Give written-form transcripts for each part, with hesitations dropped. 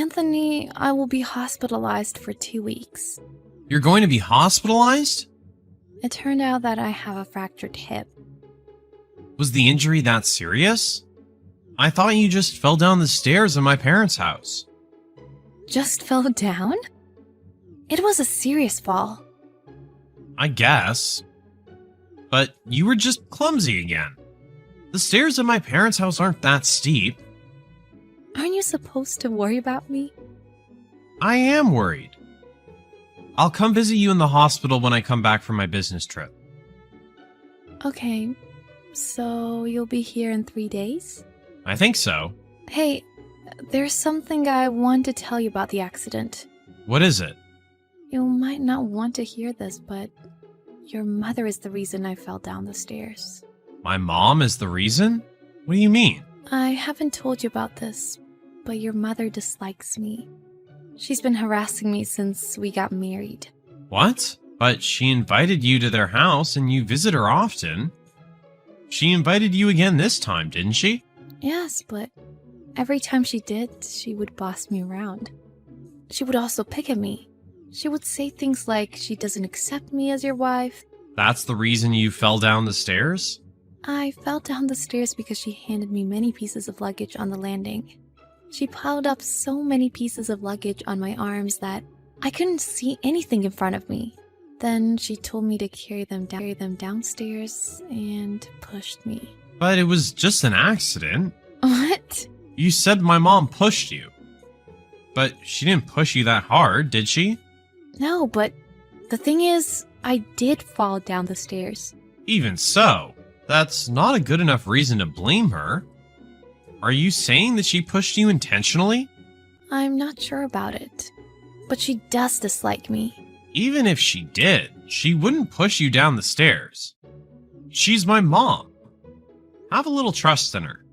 Anthony, I will be hospitalized for 2 weeks. You're going to be hospitalized? It turned out that I have a fractured hip. Was the injury that serious? I thought you just fell down the stairs in my parents' house. Just fell down? It was a serious fall. I guess. But you were just clumsy again. The stairs in my parents' house aren't that steep. Aren't you supposed to worry about me? I am worried. I'll come visit you in the hospital when I come back from my business trip. Okay, so you'll be here in 3 days? I think so. Hey, there's something I want to tell you about the accident. What is it? You might not want to hear this, but your mother is the reason I fell down the stairs. My mom is the reason? What do you mean? I haven't told you about this, but your mother dislikes me. She's been harassing me since we got married. What? But she invited you to their house and you visit her often. She invited you again this time, didn't she? Yes, but every time she did, she would boss me around. She would also pick at me. She would say things like she doesn't accept me as your wife. That's the reason you fell down the stairs? I fell down the stairs because she handed me many pieces of luggage on the landing. She piled up so many pieces of luggage on my arms that I couldn't see anything in front of me. Then she told me to carry them downstairs and pushed me. But it was just an accident. What? You said my mom pushed you. But she didn't push you that hard, did she? No, but the thing is, I did fall down the stairs. Even so, that's not a good enough reason to blame her. Are you saying that she pushed you intentionally? I'm not sure about it, but she does dislike me. Even if she did, she wouldn't push you down the stairs. She's my mom. Have a little trust in her.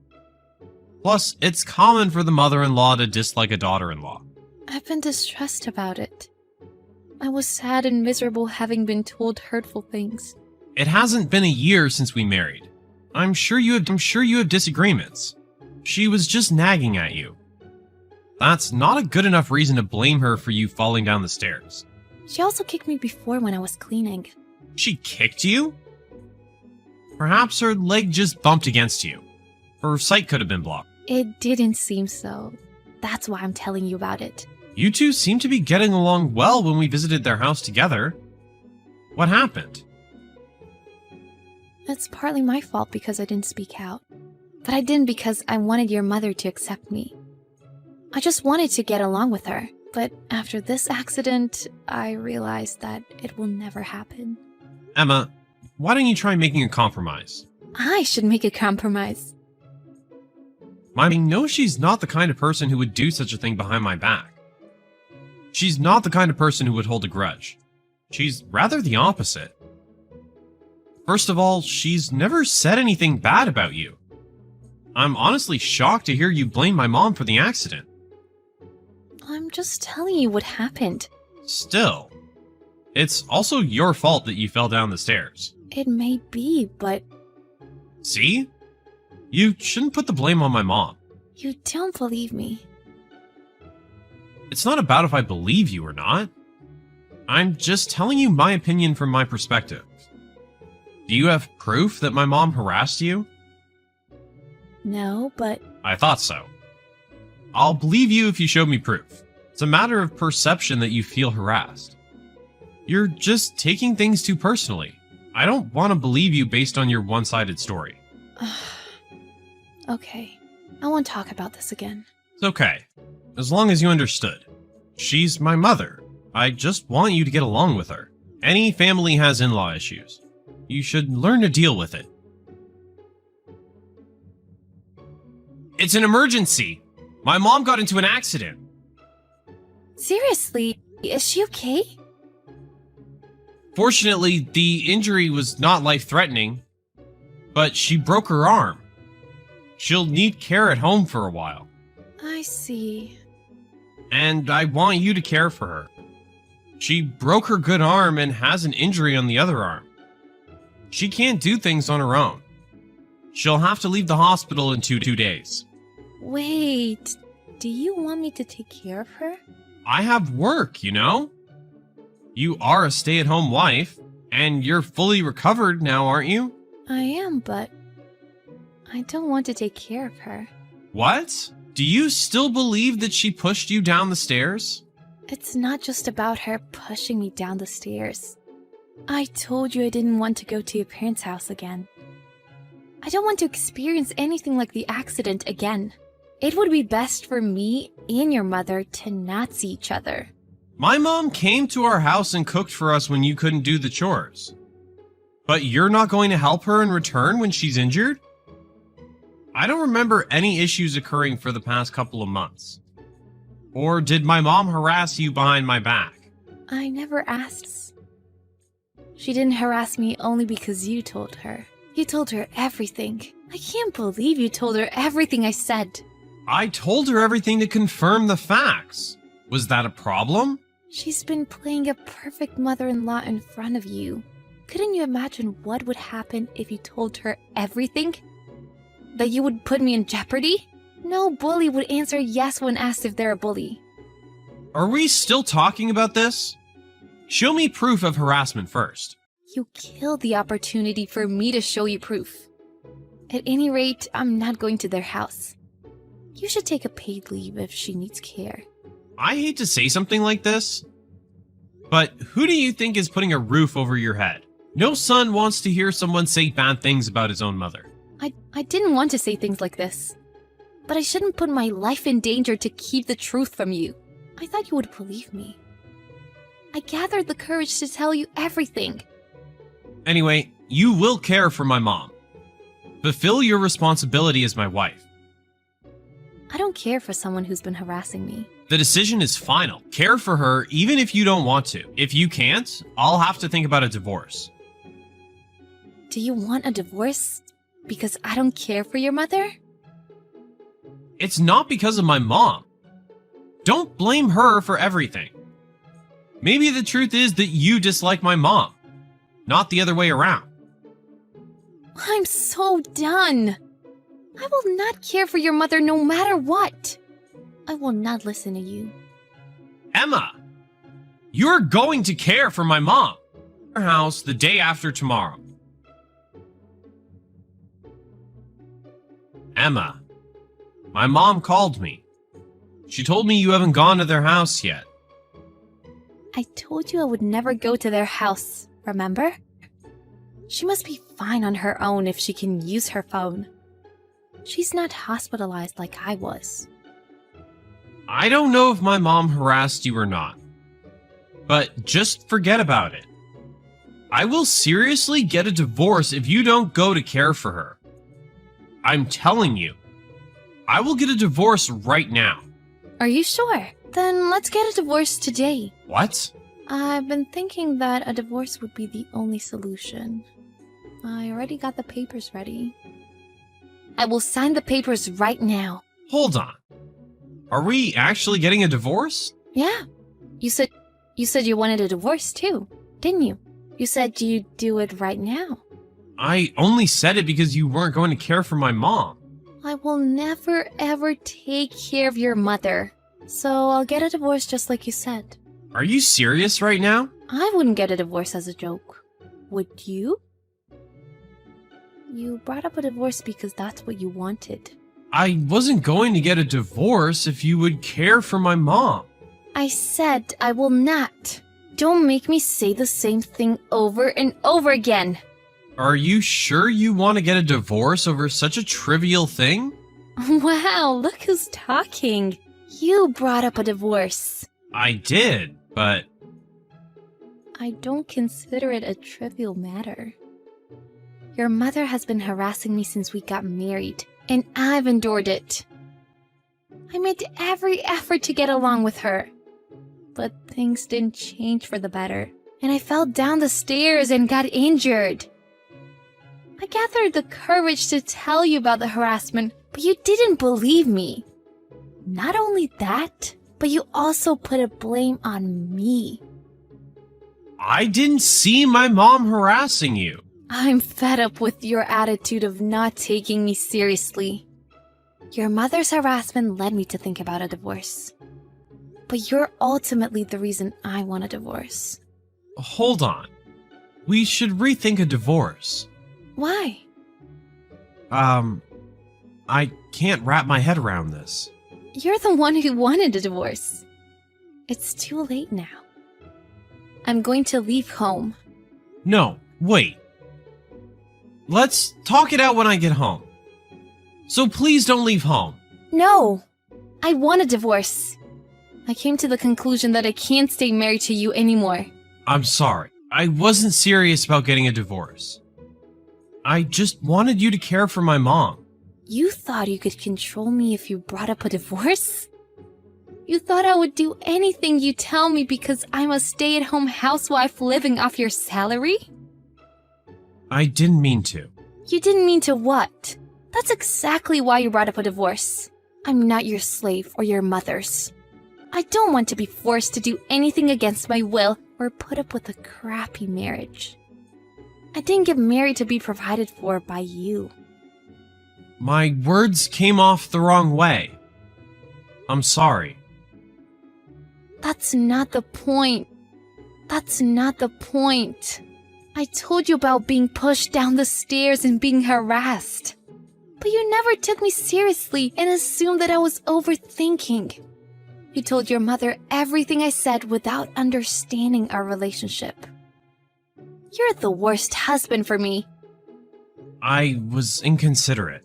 Plus, it's common for the mother-in-law to dislike a daughter-in-law. I've been distressed about it. I was sad and miserable having been told hurtful things. It hasn't been a year since we married. I'm sure you have disagreements. She was just nagging at you. That's not a good enough reason to blame her for you falling down the stairs. She also kicked me before when I was cleaning. She kicked you? Perhaps her leg just bumped against you. Her sight could have been blocked. It didn't seem so. That's why I'm telling you about it. You two seemed to be getting along well when we visited their house together. What happened? It's partly my fault because I didn't speak out. But I didn't because I wanted your mother to accept me. I just wanted to get along with her. But after this accident, I realized that it will never happen. Emma, why don't you try making a compromise? I should make a compromise. I know she's not the kind of person who would do such a thing behind my back. She's not the kind of person who would hold a grudge. She's rather the opposite. First of all, she's never said anything bad about you. I'm honestly shocked to hear you blame my mom for the accident. I'm just telling you what happened. Still, it's also your fault that you fell down the stairs. It may be, but See? You shouldn't put the blame on my mom. you don't believe me. It's not about if I believe you or not. I'm just telling you my opinion from my perspective. Do you have proof that my mom harassed you? No, but I thought so. I'll believe you if you show me proof. It's a matter of perception that you feel harassed. You're just taking things too personally. I don't want to believe you based on your one-sided story. okay. I won't talk about this again. It's okay, as long as you understood. She's my mother. I just want you to get along with her. Any family has in-law issues. You should learn to deal with it. It's an emergency! My mom got into an accident! Seriously, is she okay? Fortunately, the injury was not life-threatening, but she broke her arm. She'll need care at home for a while. I see. And I want you to care for her. She broke her good arm and has an injury on the other arm. She can't do things on her own. She'll have to leave the hospital in two days. Wait, Do you want me to take care of her? I have work, you know? You are a stay-at-home wife, and you're fully recovered now, aren't you? I am, but I don't want to take care of her. What? Do you still believe that she pushed you down the stairs? It's not just about her pushing me down the stairs. I told you I didn't want to go to your parents' house again. I don't want to experience anything like the accident again. It would be best for me and your mother to not see each other. My mom came to our house and cooked for us when you couldn't do the chores. But you're not going to help her in return when she's injured? I don't remember any issues occurring for the past couple of months. Or did my mom harass you behind my back? I never asked. She didn't harass me only because you told her. You told her everything. I can't believe you told her everything I said. I told her everything to confirm the facts. Was that a problem? She's been playing a perfect mother-in-law in front of you. Couldn't you imagine what would happen if you told her everything? That you would put me in jeopardy? No bully would answer yes when asked if they're a bully. Are we still talking about this? Show me proof of harassment first. You killed the opportunity for me to show you proof. At any rate, I'm not going to their house. You should take a paid leave if she needs care. I hate to say something like this, but who do you think is putting a roof over your head? No son wants to hear someone say bad things about his own mother. I didn't want to say things like this. But I shouldn't put my life in danger to keep the truth from you. I thought you would believe me. I gathered the courage to tell you everything. Anyway, you will care for my mom. Fulfill your responsibility as my wife. I don't care for someone who's been harassing me. The decision is final. Care for her even if you don't want to. If you can't, I'll have to think about a divorce. Do you want a divorce because I don't care for your mother? It's not because of my mom. Don't blame her for everything. Maybe the truth is that you dislike my mom, not the other way around. I'm so done. I will not care for your mother no matter what. I will not listen to you. Emma, you're going to care for my mom. Our house the day after tomorrow. Emma, my mom called me. She told me you haven't gone to their house yet. I told you I would never go to their house, remember? She must be fine on her own if she can use her phone. She's not hospitalized like I was. I don't know if my mom harassed you or not, but just forget about it. I will seriously get a divorce if you don't go to care for her. I'm telling you, I will get a divorce right now. Are you sure? Then let's get a divorce today. What? I've been thinking that a divorce would be the only solution. I already got the papers ready. I will sign the papers right now. Hold on. Are we actually getting a divorce? Yeah. You said you wanted a divorce too, didn't you? You said you'd do it right now. I only said it because you weren't going to care for my mom. I will never ever take care of your mother. So I'll get a divorce just like you said. Are you serious right now? I wouldn't get a divorce as a joke. Would you? You brought up a divorce because that's what you wanted. I wasn't going to get a divorce if you would care for my mom. I said I will not. Don't make me say the same thing over and over again. Are you sure you want to get a divorce over such a trivial thing? Wow, look who's talking. You brought up a divorce. I did, but... I don't consider it a trivial matter. Your mother has been harassing me since we got married, and I've endured it. I made every effort to get along with her. But things didn't change for the better, and I fell down the stairs and got injured. I gathered the courage to tell you about the harassment, but you didn't believe me. Not only that, but you also put a blame on me. I didn't see my mom harassing you. I'm fed up with your attitude of not taking me seriously. Your mother's harassment led me to think about a divorce. But you're ultimately the reason I want a divorce. Hold on. We should rethink a divorce. Why? I can't wrap my head around this. You're the one who wanted a divorce. It's too late now. I'm going to leave home. No, wait. Let's talk it out when I get home. So please don't leave home. No! I want a divorce. I came to the conclusion that I can't stay married to you anymore. I'm sorry. I wasn't serious about getting a divorce. I just wanted you to care for my mom. You thought you could control me if you brought up a divorce? You thought I would do anything you tell me because I'm a stay-at-home housewife living off your salary? I didn't mean to. You didn't mean to what? That's exactly why you brought up a divorce. I'm not your slave or your mother's. I don't want to be forced to do anything against my will or put up with a crappy marriage. I didn't get married to be provided for by you. My words came off the wrong way. I'm sorry. That's not the point. That's not the point. I told you about being pushed down the stairs and being harassed. But you never took me seriously and assumed that I was overthinking. You told your mother everything I said without understanding our relationship. You're the worst husband for me. I was inconsiderate.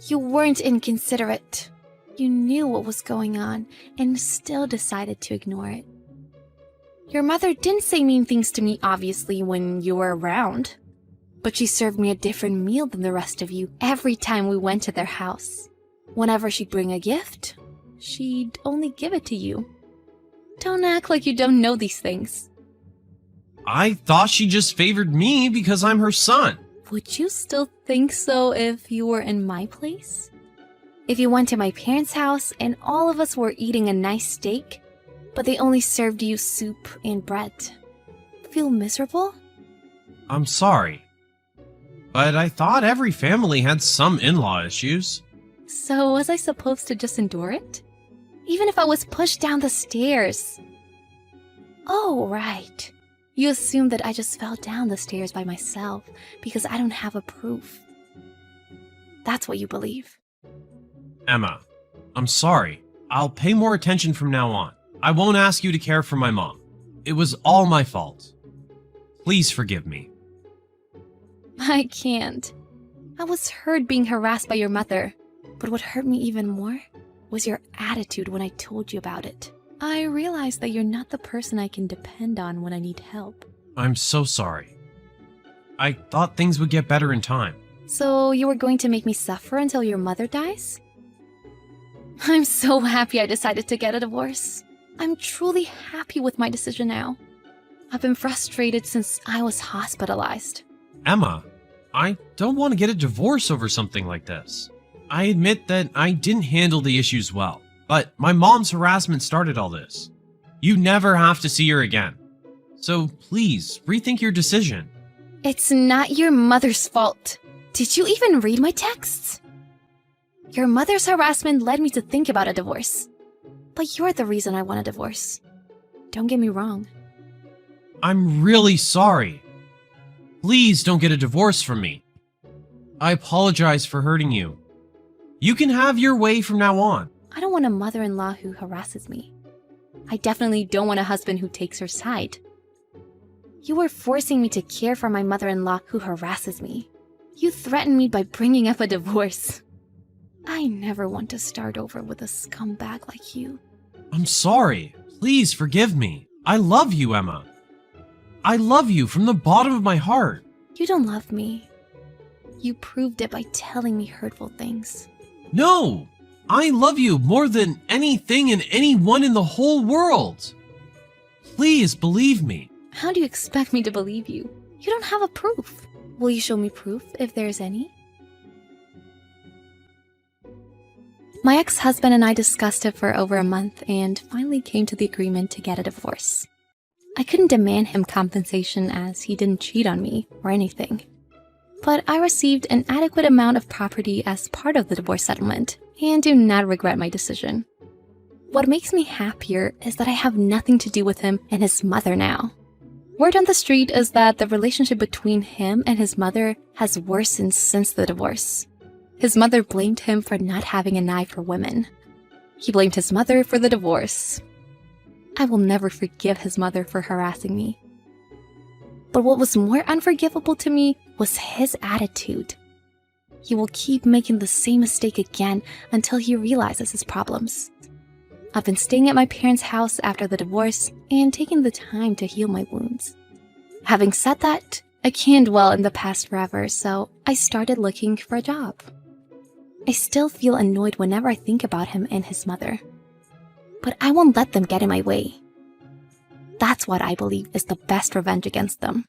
You weren't inconsiderate. You knew what was going on and still decided to ignore it. Your mother didn't say mean things to me, obviously, when you were around. But she served me a different meal than the rest of you every time we went to their house. Whenever she'd bring a gift, she'd only give it to you. Don't act like you don't know these things. I thought she just favored me because I'm her son. Would you still think so if you were in my place? If you went to my parents' house and all of us were eating a nice steak, but they only served you soup and bread. Feel miserable? I'm sorry. But I thought every family had some in-law issues. So was I supposed to just endure it? Even if I was pushed down the stairs? Oh, right. You assumed that I just fell down the stairs by myself because I don't have a proof. That's what you believe. Emma, I'm sorry. I'll pay more attention from now on. I won't ask you to care for my mom. It was all my fault. Please forgive me. I can't. I was hurt being harassed by your mother, but what hurt me even more was your attitude when I told you about it. I realized that you're not the person I can depend on when I need help. I'm so sorry. I thought things would get better in time. So you were going to make me suffer until your mother dies? I'm so happy I decided to get a divorce. I'm truly happy with my decision now. I've been frustrated since I was hospitalized. Emma, I don't want to get a divorce over something like this. I admit that I didn't handle the issues well, but my mom's harassment started all this. You never have to see her again. So please, rethink your decision. It's not your mother's fault. Did you even read my texts? Your mother's harassment led me to think about a divorce. But you're the reason I want a divorce. Don't get me wrong. I'm really sorry. Please don't get a divorce from me. I apologize for hurting you. You can have your way from now on. I don't want a mother-in-law who harasses me. I definitely don't want a husband who takes her side. You were forcing me to care for my mother-in-law who harasses me. You threatened me by bringing up a divorce. I never want to start over with a scumbag like you. I'm sorry. Please forgive me. I love you, Emma. I love you from the bottom of my heart. You don't love me. You proved it by telling me hurtful things. No! I love you more than anything and anyone in the whole world. Please believe me. How do you expect me to believe you? You don't have a proof. Will you show me proof if there's any? My ex-husband and I discussed it for over a month and finally came to the agreement to get a divorce. I couldn't demand him compensation as he didn't cheat on me or anything. But I received an adequate amount of property as part of the divorce settlement and do not regret my decision. What makes me happier is that I have nothing to do with him and his mother now. Word on the street is that the relationship between him and his mother has worsened since the divorce. His mother blamed him for not having an eye for women. He blamed his mother for the divorce. I will never forgive his mother for harassing me. But what was more unforgivable to me was his attitude. He will keep making the same mistake again until he realizes his problems. I've been staying at my parents' house after the divorce and taking the time to heal my wounds. Having said that, I can't dwell in the past forever, so I started looking for a job. I still feel annoyed whenever I think about him and his mother. But I won't let them get in my way. That's what I believe is the best revenge against them.